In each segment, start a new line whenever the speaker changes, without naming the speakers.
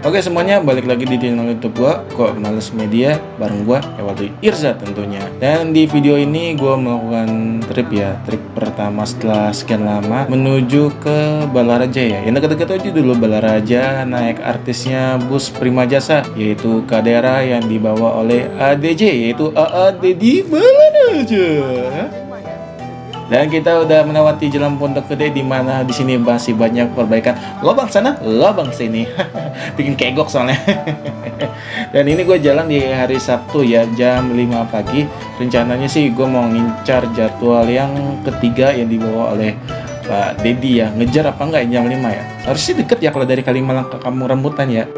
Oke semuanya, balik lagi di channel YouTube gua, Kok Males Media, bareng gua Ewaldi Irza tentunya. Dan di video ini gua melakukan trip pertama setelah sekian lama menuju ke Balaraja ya. Yang deket-deket aja dulu Balaraja, naik artisnya bus Prima Jasa, yaitu ke daerah yang dibawa oleh ADJ, yaitu AA Dedi Balaraja. Dan kita udah melewati jalan Pondok Gede, di mana di sini masih banyak perbaikan. Lobang sana, lobang sini. Bikin kegok soalnya. Dan ini gue jalan di hari Sabtu ya, jam 5 pagi. Rencananya sih gue mau ngincar jadwal yang ketiga yang dibawa oleh Pak Dedi ya. Ngejar apa enggak jam 5 ya? Harusnya deket ya kalau dari Kalimalang ke Kampung Rambutan ya.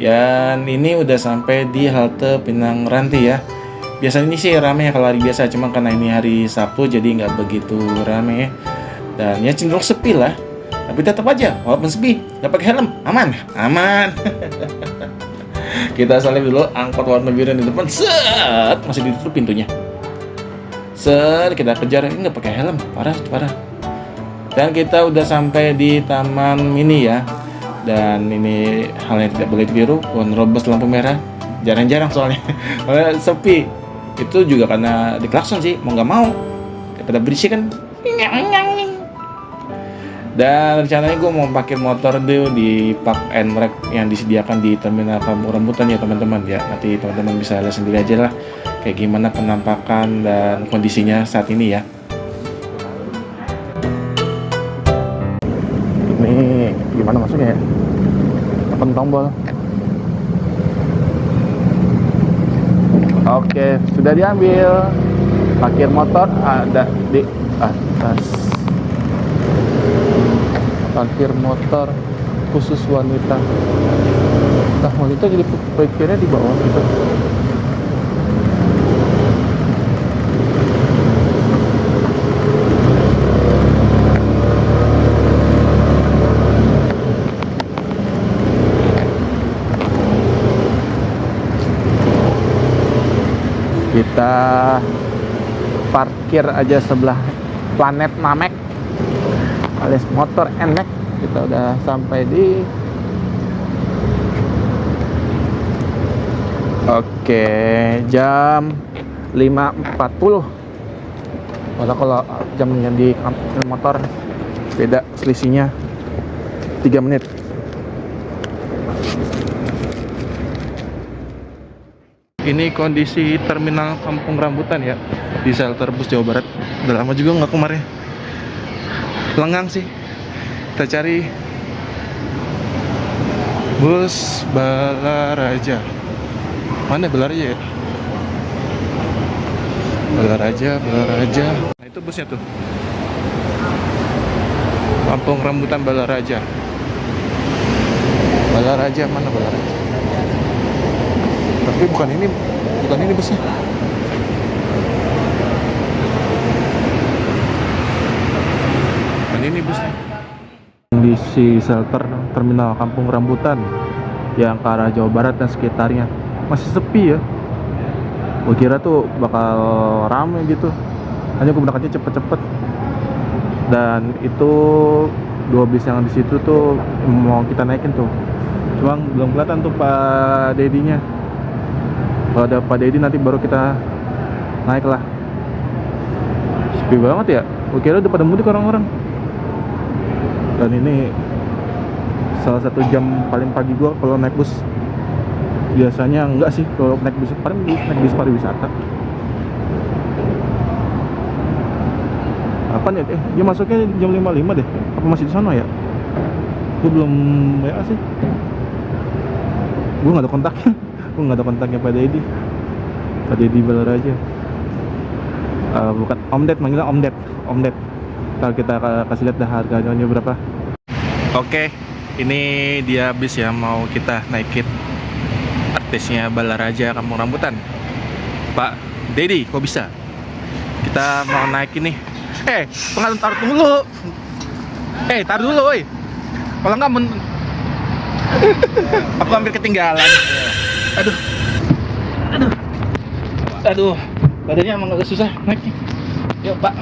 Dan ini udah sampai di halte Pinang Ranti ya. Biasanya ini sih rame ya kalau hari biasa, cuma karena ini hari Sabtu jadi nggak begitu rame ya. Dan ya cenderung sepi lah. Tapi tetap aja, walaupun sepi, nggak pakai helm, aman, aman. Kita salib dulu angkot warna biru di depan. Set, masih ditutup pintunya. Set, kita kejar, ini nggak pakai helm, parah, parah. Dan kita udah sampai di Taman Mini ya. Dan ini hal yang tidak boleh ditiru, menerobos lampu merah jarang-jarang soalnya. Karena sepi. Itu juga karena diklakson sih, mau nggak mau daripada berisik kan. Dan rencananya gue mau parkir motor dulu di Park and Rec yang disediakan di Terminal Kampung Rambutan ya teman-teman ya. Nanti teman-teman bisa lihat sendiri aja lah kayak gimana penampakan dan kondisinya saat ini ya. Ini gimana masuknya ya? Tekan tombol. Oke, sudah diambil. Parkir motor ada di atas. Parkir motor khusus wanita. Nah, wanita jadi parkirnya di bawah gitu. Kita parkir aja sebelah Planet Namek alias Motor Nmek. Kita udah sampai di jam 5.40. Kalau jamnya di motor beda selisihnya 3 menit. Ini kondisi terminal Kampung Rambutan ya, di shelter bus Jawa Barat. Udah lama juga nggak kemarin. Lengang sih. Kita cari bus Balaraja. Mana Balaraja ya? Balaraja. Nah itu busnya tuh. Kampung Rambutan Balaraja. Balaraja mana Balaraja? Tapi bukan ini busnya. Bukan ini busnya. Kondisi shelter terminal Kampung Rambutan yang ke arah Jawa Barat dan sekitarnya masih sepi ya. Gue kira tuh bakal rame gitu. Hanya gue berangkatnya cepet-cepet. Dan itu 2 bis yang di situ tuh mau kita naikin tuh. Cuma belum kelihatan tuh Pak Dedinya. Kalau ada Pak Dedi nanti baru kita naik lah. Sepi banget ya. Gue kira udah pada mudik orang-orang. Dan ini salah satu jam paling pagi gue kalau naik bus. Biasanya enggak sih kalau naik bus, paling naik bis pariwisata. Apaan ya? Dia masuknya jam 5.05 deh. Apa masih di sana ya? Gue belum WA sih. Gue nggak ada kontaknya. Gue nggak ada kontaknya Pak Dedi Balaraja. Bukan Om Ded, manggilnya Om Ded. Kalau kita kasih lihat dah harganya berapa. Oke, ini dia bis yang mau kita naikin. Artisnya Balaraja Kampung Rambutan. Pak Dedi, kok bisa? Kita mau naik ini. Taruh dulu. Taruh dulu, woi. Kalau nggak aku hampir ketinggalan. Aduh, badannya emang agak susah naiknya. Yuk Pak.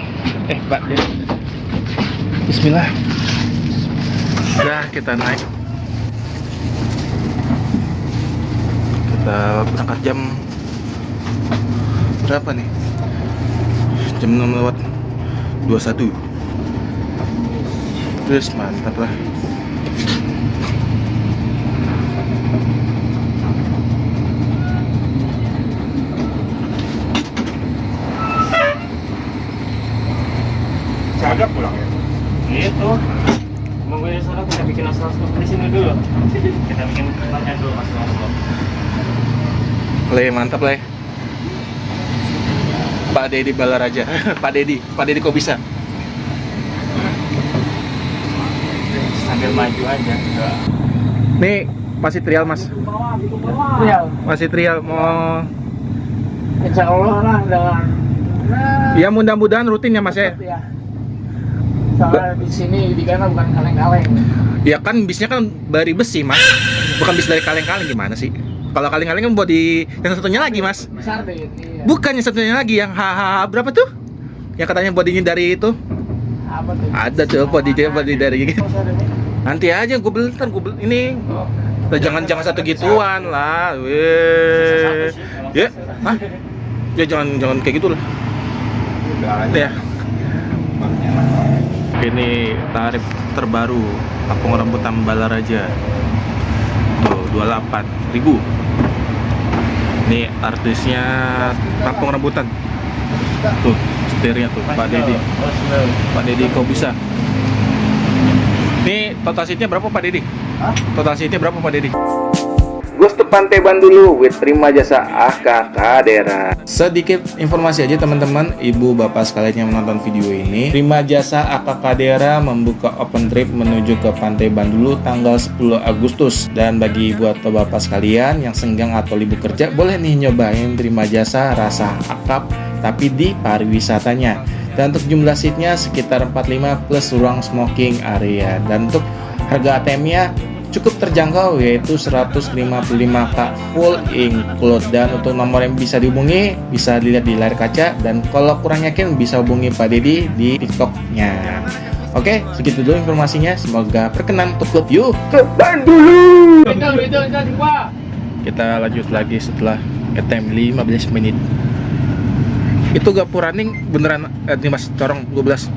Pak, Bismillah. Udah kita naik. Kita berangkat jam berapa nih? Jam 6:21. Terus mantap lah.
Agak pulang ya? Gitu. Nungguin sana kita bikin asal-asal di sini dulu. Kita bikin tempatnya dulu asal-asal.
Le, mantap le. Pak Dedi Balaraja. Pak Dedi kok bisa?
Sambil maju aja.
Nih masih trial mas.
Trial.
Masih trial mau.
Insya Allah lah dengan.
Ya mudah-mudahan rutin ya mas ya.
Ya. Soalnya di sini di Ghana bukan kaleng-kaleng.
Ya kan bisnya kan dari besi mas, bukan bis dari kaleng-kaleng. Gimana sih? Kalau kaleng-kaleng kan body yang satunya lagi mas.
Sardin, iya.
Bukan yang satunya lagi yang HH berapa tuh? Yang katanya bodinya dari itu.
Apa tuh?
Ada tuh body dari gitu. Nanti aja gue beli, ini. Jangan satu gituan lah. Weh. Ya, hah? Ya jangan kayak gitu lah. Ya. Ini tarif terbaru Kampung Rambutan Balaraja. Tuh 28.000. Ini artisnya Kampung Rambutan. Tuh setirnya tuh Pak Dedi kok bisa. Ini total seatnya berapa Pak Dedi? Total seatnya berapa Pak Dedi? Gus ke Pantai Bandulu with Prima Jasa AKK Dera. Sedikit informasi aja teman-teman, ibu bapak sekalian yang menonton video ini. Prima Jasa AKK Dera membuka open trip menuju ke Pantai Bandulu tanggal 10 Agustus. Dan bagi ibu atau bapak sekalian yang senggang atau libur kerja, boleh nih nyobain Prima Jasa rasa akap tapi di pariwisatanya. Dan untuk jumlah seatnya sekitar 45 plus ruang smoking area. Dan untuk harga ATM-nya cukup terjangkau yaitu 155k full include. Dan untuk nomor yang bisa dihubungi bisa dilihat di layar kaca, dan kalau kurang yakin bisa hubungi Pak Dedi di TikToknya. Oke, segitu dulu informasinya, semoga berkenan untuk klub yuk ke Bandulu. Kita lanjut lagi setelah ATM 15 menit. Itu gapur running beneran nih mas, corong 12.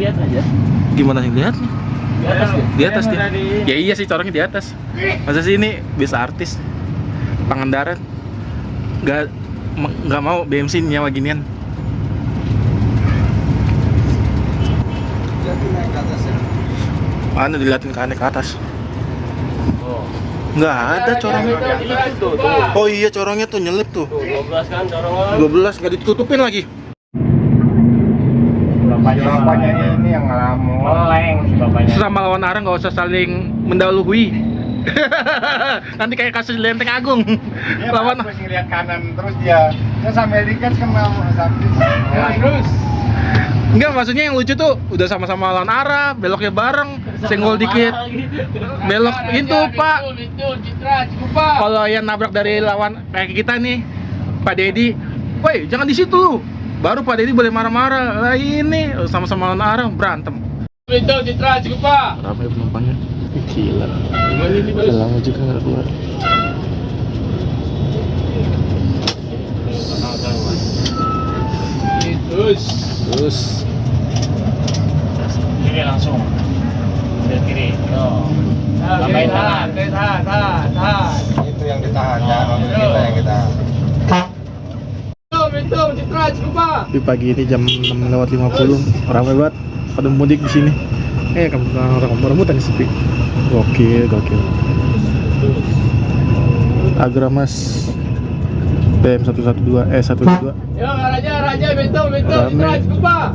Lihat aja.
Gimana sih lihat? Di atas dia.
Di...
Ya iya sih, corongnya di atas. Masa sih ini bisa artis Pangandaran nggak mau BMC nyawa ginian. Mana dilihatin ke aneh ke atas. Nggak ada corongnya. Oh iya, corongnya tuh nyelip tuh.
12 kan corongnya.
12 nggak ditutupin lagi.
Bapaknya ini yang ngelamun. Meleng si bapaknya.
Selama lawan arah nggak usah saling mendahului. Nanti kayak kasus Lenteng Agung.
Dia
Lawan
pas ngeliat kanan terus dia sampai dikas kena sakit. Ya, terus.
Enggak, maksudnya yang lucu tuh udah sama-sama lawan arah, beloknya bareng, senggol dikit. Belok itu, Pak. Kalau yang nabrak dari lawan kayak kita nih, Pak Dedi, woi jangan di situ. Baru Pak Dedi boleh marah-marah. Lah ini sama-sama lawan arah berantem.
Itu Citra cukup Pak.
Ramai penumpangnya. Gila. Lama juga nggak keluar. Terus.
Kiri langsung. Kiri. Yo. Tahan.
Itu yang ditahan ya, mobil kita yang ditahan.
Itu Citra cukup Pak.
Di pagi ini jam 6:50, ramai banget pada mudik di sini. Kampung Rambutan sepi. Gokil. Agramas PM 112 112.
Yo Raja betul Citra cukup Pak.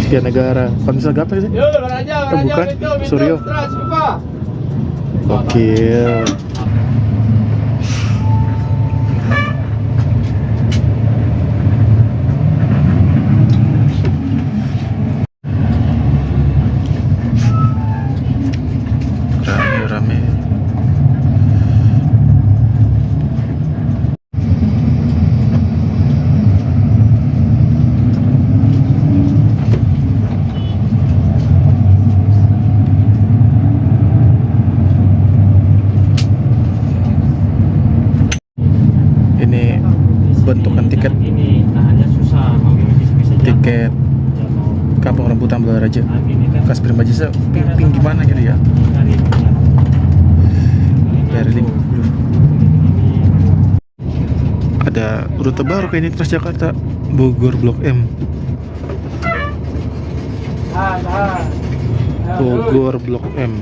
Sekian negara. Komisi apa sih?
Yo Raja
bukan.
betul
Suryo.
Citra cukup Pak.
Gokil. Rame. tiket Kampung Rambutan Balaraja. Kas prima jasa ping gimana gitu ya? Dari 50. Ada rute baru kayak ini Transjakarta Bogor Blok M. Bogor Blok M.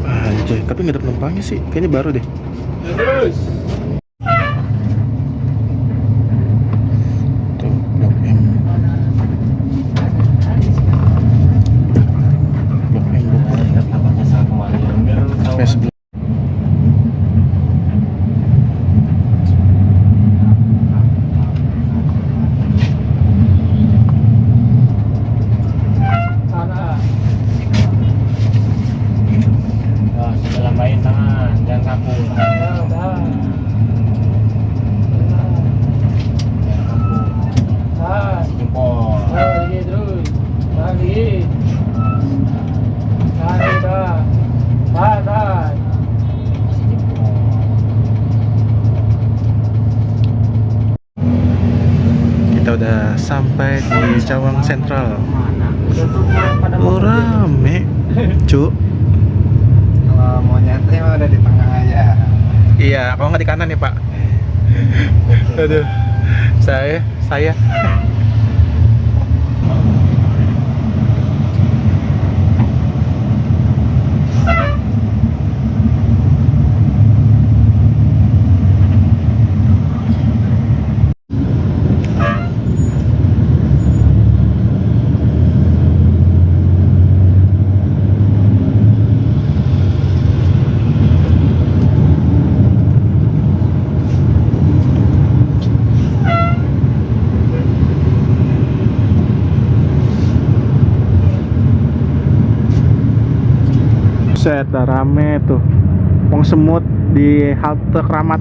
Anjay, tapi nggak ada penumpangnya sih. Kayaknya baru deh. Tuh, Blok M. Blok M, Blok M. Sampai 11.
Lambain tangan, jangan kaku. Jangan kaku. Jempol.
Lagi terus. Lagi. Lagi dah. Dah.
Kita udah sampai di Cawang Sentral. Oh, rame, Cuk.
Kalau mau nyantai mah udah di tengah aja.
Iya, kalau nggak di kanan ya Pak. Aduh, saya. Set, rame tuh. Wong semut di halte Keramat.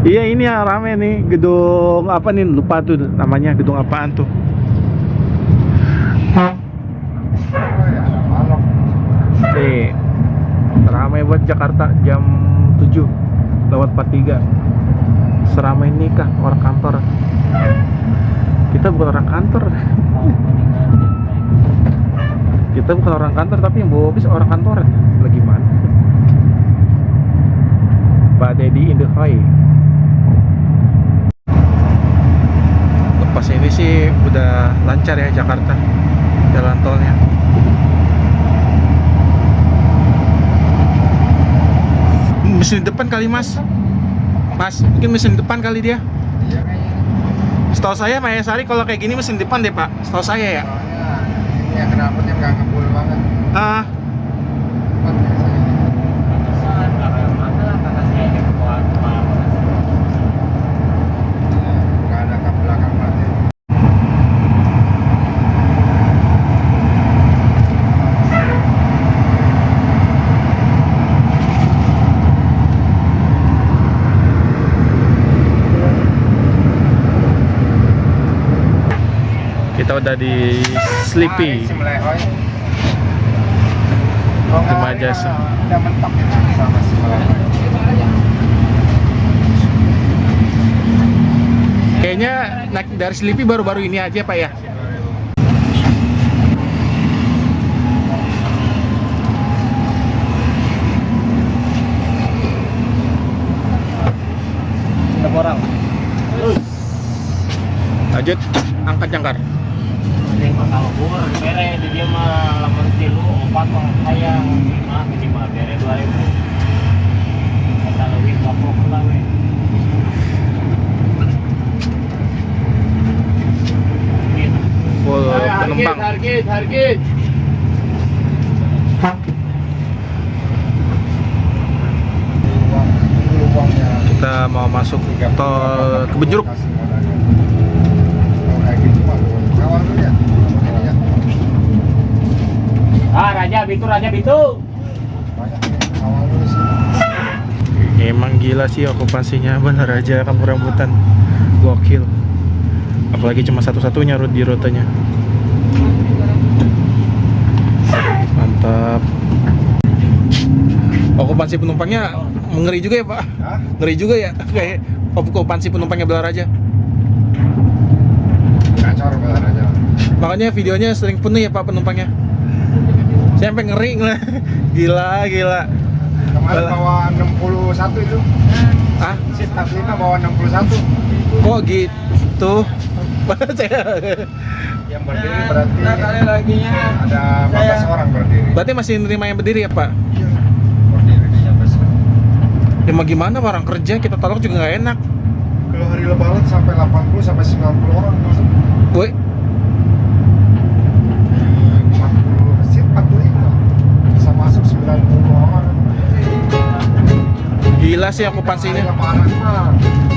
Iya, ini ya rame nih. Gedung apa nih? Lupa tuh namanya. Gedung apaan tuh? Nih, rame buat Jakarta jam 7:43. Seramai ini kah orang kantor? Kita bukan orang kantor. Kita bukan orang kantor, tapi yang bawa bis orang kantoran. Lagi mana? Pak Dedi in the high. Lepas ini sih udah lancar ya Jakarta jalan tolnya. Mesin depan kali Mas. Mungkin mesin depan kali dia.
Iya kayaknya.
Setahu saya Mayasari kalau kayak gini mesin depan deh Pak. Setahu saya ya.
Soalnya ini yang knalpotnya nggak ngebul banget.
Ah,
Cepat biasanya.
Pantesan, karena saya ini kuat.
Iya, nggak ada kap belakang berarti.
kita udah di Sleepy.
Si Melehoy.
Terima kasih.
Udah mentok ya sama si Melehoy.
Kayaknya naik dari Sleepy baru-baru ini aja Pak ya.
Berapa orang?
Lanjut, angkat jangkar.
Yang bakal bur, bere di dia mah lamun tilu 4 mah sayang 5 minimal bere 2000. Kata lebih kapok lah we.
Full penumpang.
Target.
Peluangnya
Kita mau masuk tol Kebejuruk.
Kalau kayak gitu mah kawal dulu ya. Ini ya.
Raja Bitu.
Banyak kawal dulu sih.
Emang gila sih okupasinya Balaraja Kampung Rambutan. Gokil. Apalagi cuma satu-satunya di rutenya. Mantap. Okupansi penumpangnya ngeri juga ya Pak.
Hah?
Ngeri juga ya kayak okupansi penumpangnya Balaraja.
Kacor banget aja.
Makanya videonya sering penuh ya Pak penumpangnya. Saya sampai ngeri lah. Gila.
Kemarin bawa 61 itu.
Ah,
Si Tatlina bawa 61.
kok gitu?
Yang berdiri berarti
laginya.
ada 14 orang berdiri.
Berarti masih nerima yang berdiri ya Pak?
Berdiri di jam besar.
Ya mau gimana orang kerja kita tolak juga nggak enak.
Kalau hari lebaran sampai 80 sampai 90 orang masuk.
Woi,
40 seat 45 bisa masuk 90 orang.
gila sih
Hari
okupansinya.
lebaran mah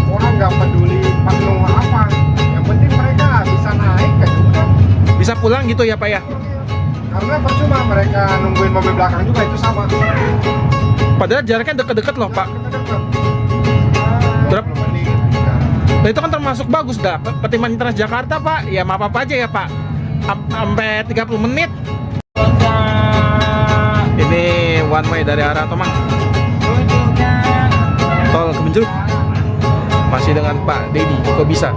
orang nggak peduli penuh apa. Yang penting mereka bisa naik aja udah.
Bisa pulang gitu ya Pak ya?
Karena percuma mereka nungguin mobil belakang juga itu sama.
Padahal jaraknya deket-deket loh Pak.
Dekat-dekat.
Berapa?
20 menit. Ya.
Nah, itu kan termasuk bagus dah. Pertimbangan Transjakarta Pak, ya maaf apa aja ya Pak. Sampai 30 menit. Ini one way dari arah Tomang. Tol Kebenjeruk. Masih dengan Pak Dedi, kok bisa?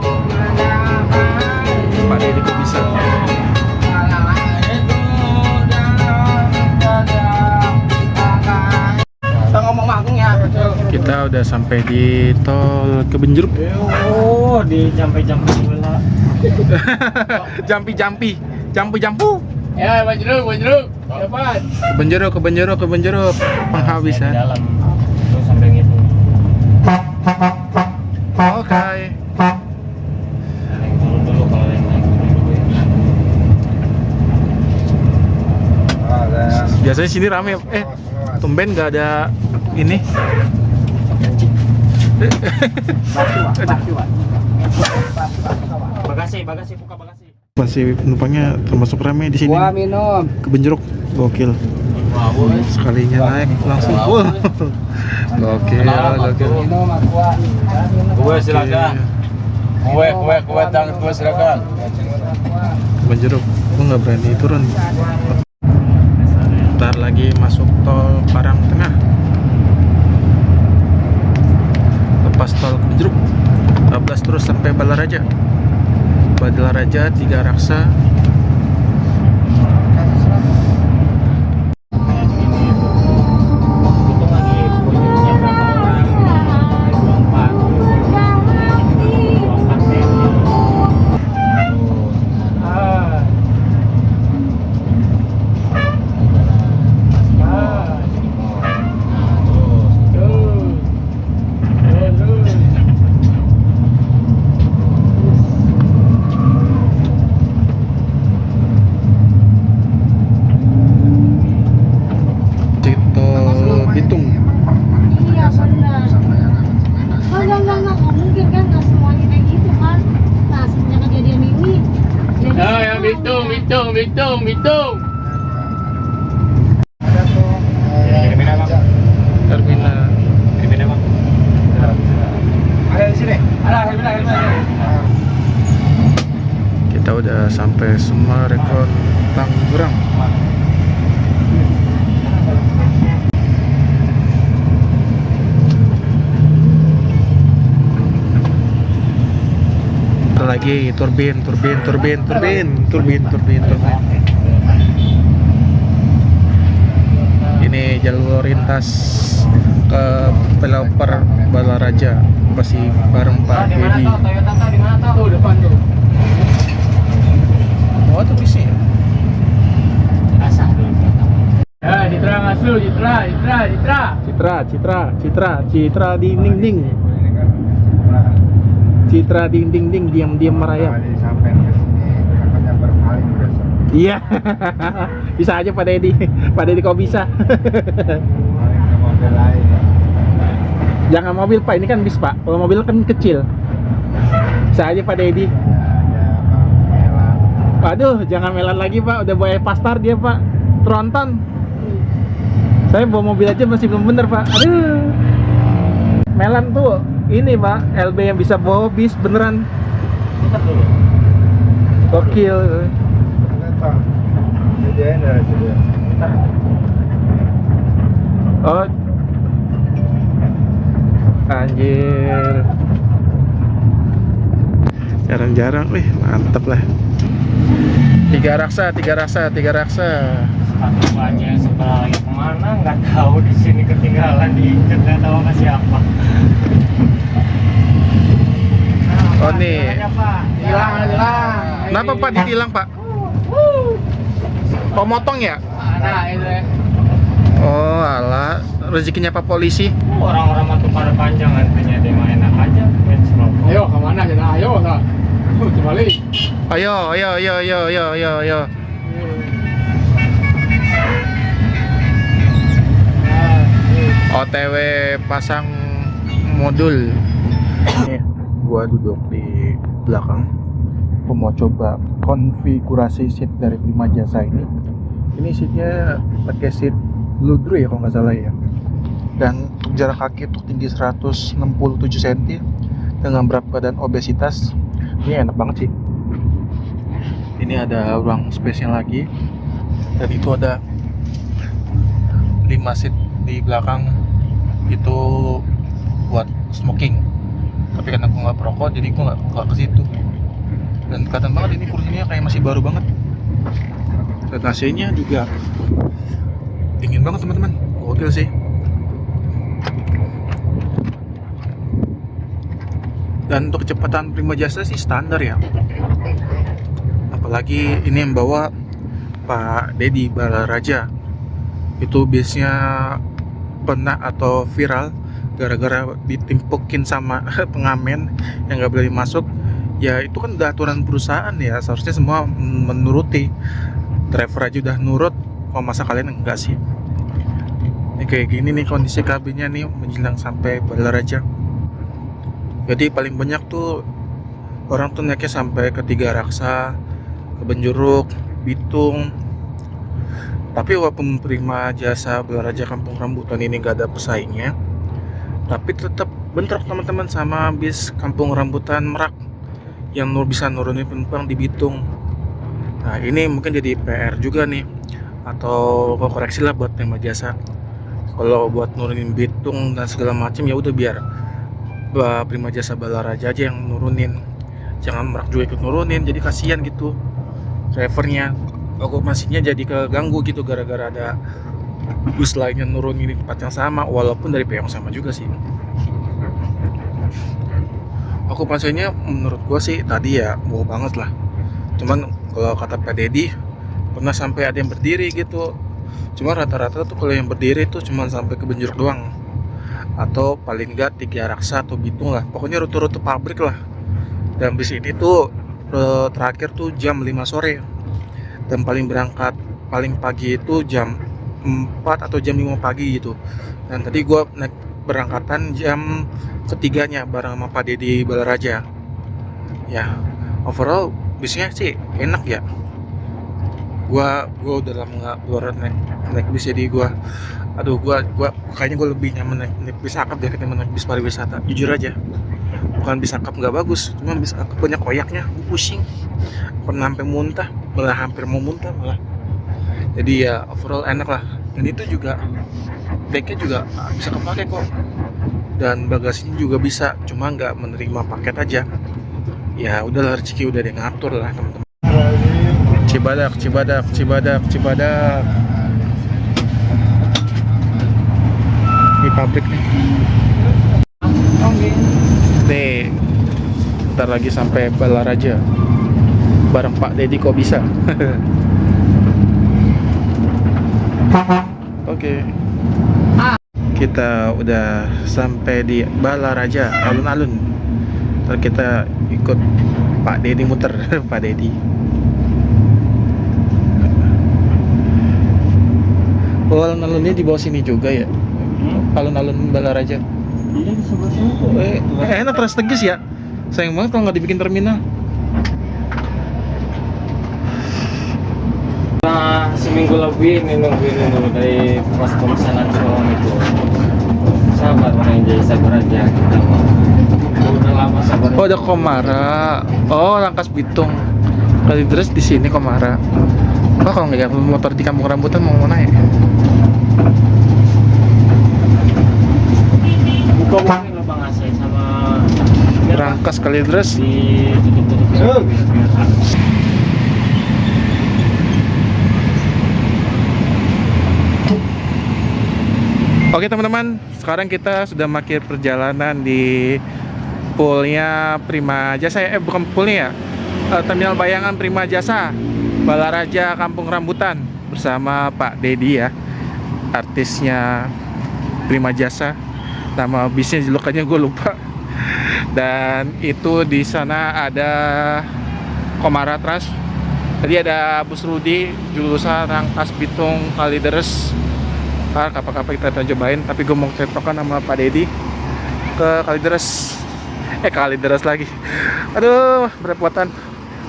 Pak Dedi kok bisa? Kita udah sampai di tol Kebenjeruk.
Oh, di jampi-jampi bola.
Jampu.
Ya, Banjeruk. Dapat.
Kebenjeruk. Penghabisan.
Dalam terus sampai gitu.
Oke.
Naik dulu kalau yang naik dulu ya.
Ada
Biasanya sini rame. Tumben nggak ada ini.
Bagasi, buka bagasi.
Masih penumpangnya termasuk rame di sini.
minum.
Kebenjeruk, gokil. Sekalinya naik langsung full. Gokil.
Minum aqua.
Gue silakan. Gue tangan gue silakan.
Kebenjeruk, gue nggak berani turun. Ntar lagi masuk tol Parang Tengah. Lepas tol Kebenjeruk, 12 terus sampai Balaraja. Balaraja 3 Raksa.
Itu lagi kunjungnya berapa orang? 24 ya.
Ah.
Tol Bitung.
Iya benar. Enggak mungkin kan nggak semuanya kayak gitu kan. Nah semenjak kejadian ini. Jadi
Ya, Bitung.
Ada tuh.
Kirimin apa?
Terminal.
Kirimin apa?
Ada di sini.
Ada.
Kita udah sampai Summarecon Tangerang. Lagi turbin. Ini jalur lintas ke Pelopor Balaraja, masih bareng Pak Dedi.
Toyota di mana tuh?
Tuh depan tuh.
Oh, tuh bisa.
Asah dulu.
Ya, Citra masuk, Citra ding.
Citra ding diam merayap.
Sampai ke sini katanya berpaling besok.
Iya. Bisa aja Pak Dedi. Pak Dedi kok bisa?
Paling ke mobil lain.
Jangan mobil Pak, ini kan bis Pak. Kalau mobil kan kecil. Bisa aja Pak Dedi. Waduh, jangan melan lagi Pak. Udah bawa pastar dia Pak. Tronton. Saya bawa mobil aja masih belum bener Pak. Aduh. Melan tuh ini Pak, LB yang bisa bawa bis beneran. Gokil.
Ternyata kejadian dari sini.
Oh, Anjir. Jarang-jarang, mantep lah. Tiga raksa.
Sepatu baja sebelah lagi kemana nggak tahu, di sini ketinggalan, diinjek nggak tahu sama siapa.
Oh nih.
Hilang.
Kenapa Pak ditilang Pak? Pemotong ya?
Nah, ini.
Oh alah, rezekinya Pak polisi.
Orang-orang matu pada panjang nantinya, dia mah enak aja benchmark.
Ayo kemana kita? Ayo sa. Kembali.
Ayo. OTW pasang modul. Nih, gua duduk di belakang. Gua mau coba konfigurasi seat dari Prima Jasa ini. Ini seatnya pakai seat Ludru ya kalau nggak salah ya. Dan jarak kaki untuk tinggi 167 cm dengan berat badan obesitas. Ini enak banget sih. Ini ada ruang spesial lagi. Dan itu ada 5 seat di belakang itu buat smoking. Tapi karena aku nggak perokok, jadi aku nggak ke situ. Dan kelihatan banget ini kursinya kayak masih baru banget. Dan AC-nya juga dingin banget teman-teman. Gokil sih. Dan untuk kecepatan Prima Jasa sih standar ya. Apalagi ini yang bawa Pak Dedi Balaraja. Itu biasanya pernah atau viral gara-gara ditimpukin sama pengamen yang nggak boleh masuk. Ya itu kan udah aturan perusahaan ya, seharusnya semua menuruti. Driver aja udah nurut, kok masa kalian enggak sih? Ini kayak gini nih kondisi kabinnya nih menjelang sampai Balaraja. Jadi paling banyak tuh orang tuh naiknya sampai ke Tiga Raksa, ke Benjuruk, Bitung. Tapi walaupun Prima Jasa Balaraja Kampung Rambutan ini gak ada pesaingnya, tapi tetap bentrok teman-teman sama bis Kampung Rambutan Merak yang bisa nurunin penumpang di Bitung. Nah ini mungkin jadi PR juga nih, atau koreksi lah buat Prima Jasa. Kalau buat nurunin Bitung dan segala macam ya udah biar Prima Jasa Balaraja aja yang nurunin, jangan Merak juga ikut nurunin, jadi kasihan gitu drivernya. Okupasinya jadi keganggu gitu gara-gara ada bus lainnya nurunin di tempat yang sama, walaupun dari yang sama juga sih. Okupasinya menurut gua sih tadi ya wow banget lah. Cuman kalau kata Pak Dedi pernah sampai ada yang berdiri gitu. Cuma rata-rata tuh kalau yang berdiri tuh cuma sampai ke Benjuruk doang, atau paling enggak Tiga Raksa atau Bitung lah. Pokoknya rute-rute pabrik lah. Dan bis ini tuh terakhir tuh jam 5 sore. Dan paling pagi itu jam 4 atau jam 5 pagi gitu. Dan tadi gue naik berangkatan jam ketiganya bareng sama Pak Dedi Balaraja. Ya, overall bisnya sih enak ya. Gua udah lama nggak keluar naik bis, jadi gua kayaknya gue lebih nyaman naik bis akap deh ketimbang naik bis pariwisata. Jujur aja, bukan bis akap nggak bagus, cuma bis akap banyak koyaknya, gue pusing, pernah sampai muntah, malah hampir mau muntah malah. Jadi ya overall enak lah. Dan itu juga decknya juga bisa kepake kok, dan bagasinya juga bisa, cuma nggak menerima paket aja. Ya udahlah, rezeki udah ada yang ngatur lah teman-teman. Cibadak. Ini pabrik nih. Nih, ntar lagi sampai Balaraja bareng Pak Dedi kok bisa. Oke. Kita udah sampai di Balaraja, alun-alun. Ntar kita ikut Pak Dedi muter. Pak Dedi. Oh, alun-alunnya di bawah sini juga ya? Alun-alun Balaraja.
Iya di sebelah sana.
Enak strategis ya. Sayang banget kalau nggak dibikin terminal.
Nah, seminggu lebih ini nungguin dari pos pemesanan doang itu. Sabar orang yang jadi sabar aja kita mau. Udah lama sabar.
Oh, ada Komara. Oh, Rangkas Bitung. Kali terus di sini Komara. Oh, kalau nggak motor di Kampung Rambutan mau mana ya?
Buka warung lebangan.
Rangkas Kalideres.
ditutup-tutup biasa.
Oke teman-teman, sekarang kita sudah makin perjalanan di poolnya Prima Jasa ya, bukan poolnya ya, Terminal Bayangan Prima Jasa, Balaraja Kampung Rambutan bersama Pak Dedi ya, artisnya Prima Jasa. Nama bisnya julukannya gue lupa. Dan itu di sana ada Komara Trust. Tadi ada Bus Rudi jurusan Rangkas Bitung Kalideres. Kapal-kapal kita cobain, tapi gue mau tektokan sama Pak Dedi ke Kalideres. Kalideres lagi. Aduh, berepotan.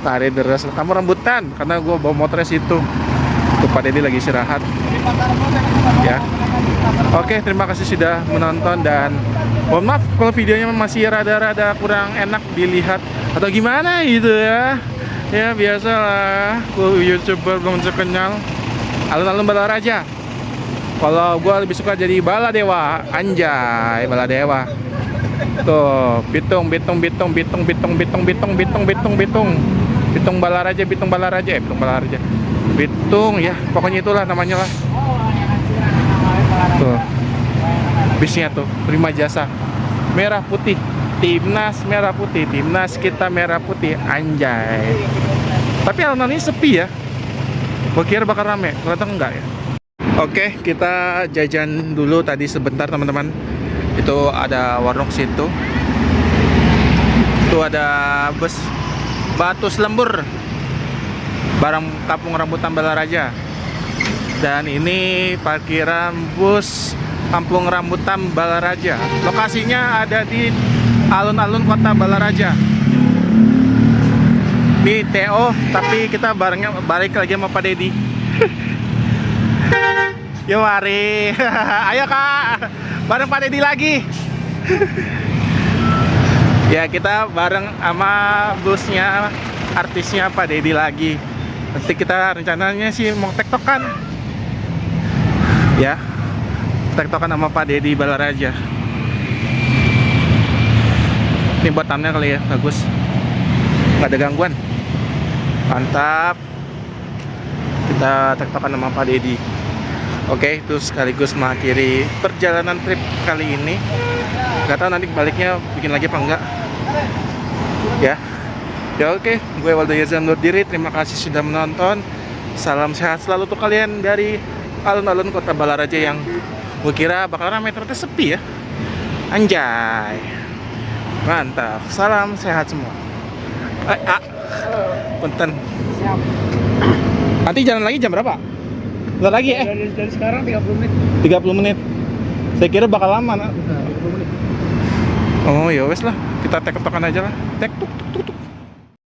Kalideres, kamu Rambutan, karena gue bawa motornya situ. Tuh Pak Dedi lagi istirahat. Ya. Oke, terima kasih sudah menonton dan mohon maaf kalau videonya masih rada-rada kurang enak dilihat atau gimana gitu ya. Ya biasalah, YouTuber belum terkenal. Alun-alun Balaraja. Kalau gue lebih suka jadi Baladewa, anjay Baladewa. Tuh, Bitung Balaraja, Bitung Balaraja. Bitung ya, pokoknya itulah namanya lah. Tuh. Bisnya tuh, Prima Jasa. Merah putih, timnas merah putih, timnas kita merah putih, anjay. Tapi alun-alun ini sepi ya. Gue kira bakal rame, ternyata enggak ya. Oke, kita jajan dulu tadi sebentar teman-teman. Itu ada warung situ. Itu ada bus Batu Lembur, barang Kampung Rambutan Balaraja. Dan ini parkiran bus Kampung Rambutan Balaraja. Lokasinya ada di alun-alun kota Balaraja. Di TO, tapi kita balik lagi sama Pak Dedi. Yo mari. Ayo Kak, bareng Pak Dedi lagi. Ya kita bareng sama busnya, artisnya Pak Dedi lagi. Nanti kita rencananya sih mau tektokan. Ya, tektokan sama Pak Dedi Balaraja. Ini buat thumbnail kali ya, bagus. Gak ada gangguan. Mantap. Kita tektokan sama Pak Dedi. Oke, itu sekaligus mengakhiri perjalanan trip kali ini. Gak tahu nanti baliknya bikin lagi apa enggak. Ya. Ya oke, gue Waldo Irzan undur diri. Terima kasih sudah menonton. Salam sehat selalu untuk kalian dari alun-alun kota Balaraja yang gue kira bakal ramai, ternyata sepi ya. Anjay. Mantap. Salam sehat semua. Punten. Nanti jalan lagi jam berapa? Bentar lagi ya?
Dari sekarang 30 menit.
30 menit. Saya kira bakal lama nah.
30 menit.
Oh ya wes lah, kita tektokan aja lah. Tek tuk tuk tuk tuk.